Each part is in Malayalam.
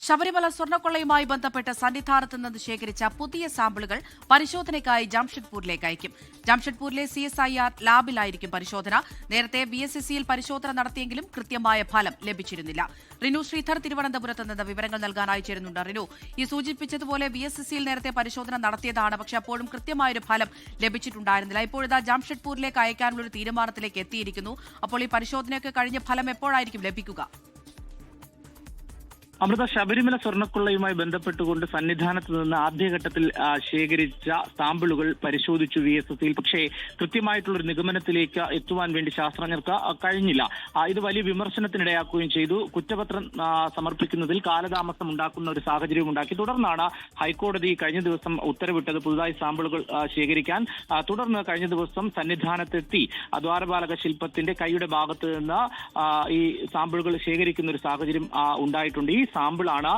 ശബരിമല സ്വർണ്ണക്കൊള്ളയുമായി ബന്ധപ്പെട്ട് സന്നിധാനത്ത് നിന്ന് ശേഖരിച്ച പുതിയ സാമ്പിളുകൾ പരിശോധനയ്ക്കായി ജംഷഡ്പൂരിലേക്ക് അയക്കും. ജംഷഡ്പൂരിലെ CSIR ലാബിലായിരിക്കും പരിശോധന. നേരത്തെ BSSCയിൽ പരിശോധന നടത്തിയെങ്കിലും കൃത്യമായ ഫലം ലഭിച്ചിരുന്നില്ല. റിനു ശ്രീധർ തിരുവനന്തപുരത്ത് നിന്ന് വിവരങ്ങൾ നൽകാനായി ചേരുന്നുണ്ട്. റിനു, ഈ സൂചിപ്പിച്ചതുപോലെ BSSCയിൽ നേരത്തെ പരിശോധന നടത്തിയതാണ്, പക്ഷേ അപ്പോഴും കൃത്യമായൊരു ഫലം ലഭിച്ചിട്ടുണ്ടായിരുന്നില്ല. ഇപ്പോഴിതാ ജംഷഡ്പൂരിലേക്ക് അയക്കാനുള്ള ഒരു തീരുമാനത്തിലേക്ക് എത്തിയിരിക്കുന്നു. അപ്പോൾ ഈ പരിശോധനയൊക്കെ കഴിഞ്ഞ ഫലം എപ്പോഴായിരിക്കും ലഭിക്കുക? അമൃത, ശബരിമല സ്വർണ്ണക്കൊള്ളയുമായി ബന്ധപ്പെട്ടുകൊണ്ട് സന്നിധാനത്ത് നിന്ന് ആദ്യഘട്ടത്തിൽ ശേഖരിച്ച സാമ്പിളുകൾ പരിശോധിച്ചു BSSCയിൽ. പക്ഷേ കൃത്യമായിട്ടുള്ളൊരു നിഗമനത്തിലേക്ക് എത്തുവാൻ വേണ്ടി ശാസ്ത്രജ്ഞർക്ക് കഴിഞ്ഞില്ല. ഇത് വലിയ വിമർശനത്തിനിടയാക്കുകയും ചെയ്തു. കുറ്റപത്രം സമർപ്പിക്കുന്നതിൽ കാലതാമസം ഉണ്ടാക്കുന്ന ഒരു സാഹചര്യം ഉണ്ടാക്കി. തുടർന്നാണ് ഹൈക്കോടതി കഴിഞ്ഞ ദിവസം ഉത്തരവിട്ടത് പുതുതായി സാമ്പിളുകൾ ശേഖരിക്കാൻ. തുടർന്ന് കഴിഞ്ഞ ദിവസം സന്നിധാനത്തെത്തി ദ്വാരപാലക ശില്പത്തിന്റെ കൈയുടെ ഭാഗത്ത് നിന്ന് ഈ സാമ്പിളുകൾ ശേഖരിക്കുന്ന ഒരു സാഹചര്യം ഉണ്ടായിട്ടുണ്ട്. ഈ സാമ്പിളാണ്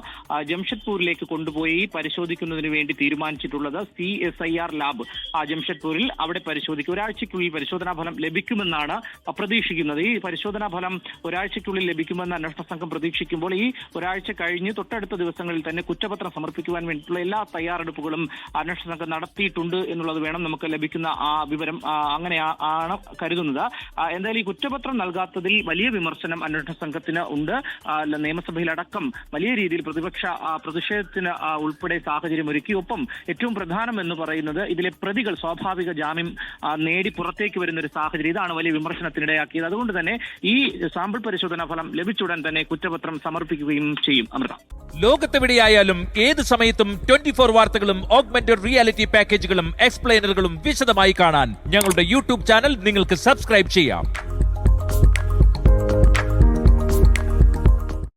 ജംഷഡ്പൂരിലേക്ക് കൊണ്ടുപോയി പരിശോധിക്കുന്നതിന് വേണ്ടി തീരുമാനിച്ചിട്ടുള്ളത്. CSIR ലാബ് ജംഷഡ്പൂരിൽ അവിടെ പരിശോധിക്കും. ഒരാഴ്ചയ്ക്കുള്ളിൽ പരിശോധനാ ഫലം ലഭിക്കുമെന്നാണ് പ്രതീക്ഷിക്കുന്നത്. ഈ പരിശോധനാ ഫലം ഒരാഴ്ചയ്ക്കുള്ളിൽ ലഭിക്കുമെന്ന് അന്വേഷണ സംഘം പ്രതീക്ഷിക്കുമ്പോൾ ഈ ഒരാഴ്ച കഴിഞ്ഞ് തൊട്ടടുത്ത ദിവസങ്ങളിൽ തന്നെ കുറ്റപത്രം സമർപ്പിക്കുവാൻ വേണ്ടിയിട്ടുള്ള എല്ലാ തയ്യാറെടുപ്പുകളും അന്വേഷണ സംഘം നടത്തിയിട്ടുണ്ട് എന്നുള്ളത് വേണം നമുക്ക് ലഭിക്കുന്ന വിവരം. അങ്ങനെയാണ് കരുതുന്നത്. എന്തായാലും ഈ കുറ്റപത്രം നൽകാത്തതിൽ വലിയ വിമർശനം അന്വേഷണ സംഘത്തിന് ഉണ്ട്. നിയമസഭയിലടക്കം വലിയ രീതിയിൽ പ്രതിഷേധത്തിന് ഉൾപ്പെടെ സാഹചര്യം ഒരുക്കി. ഒപ്പം ഏറ്റവും പ്രധാനം എന്ന് പറയുന്നത് ഇതിലെ പ്രതികൾ സ്വാഭാവിക ജാമ്യം നേടി പുറത്തേക്ക് വരുന്ന ഒരു സാഹചര്യം. ഇതാണ് വലിയ വിമർശനത്തിനിടയാക്കിയത്. അതുകൊണ്ട് തന്നെ ഈ സാമ്പിൾ പരിശോധനാ ഫലം ലഭിച്ചുടൻ തന്നെ കുറ്റപത്രം സമർപ്പിക്കുകയും ചെയ്യും. അമൃത, ലോകത്തെവിടെയായാലും ഏത് സമയത്തും 24 വാർത്തകളും ഓഗ്മെന്റഡ് റിയാലിറ്റി പാക്കേജുകളും എക്സ്പ്ലെയിനറുകളും വിശദമായി കാണാൻ ഞങ്ങളുടെ YouTube ചാനൽ നിങ്ങൾക്ക് സബ്സ്ക്രൈബ് ചെയ്യാം.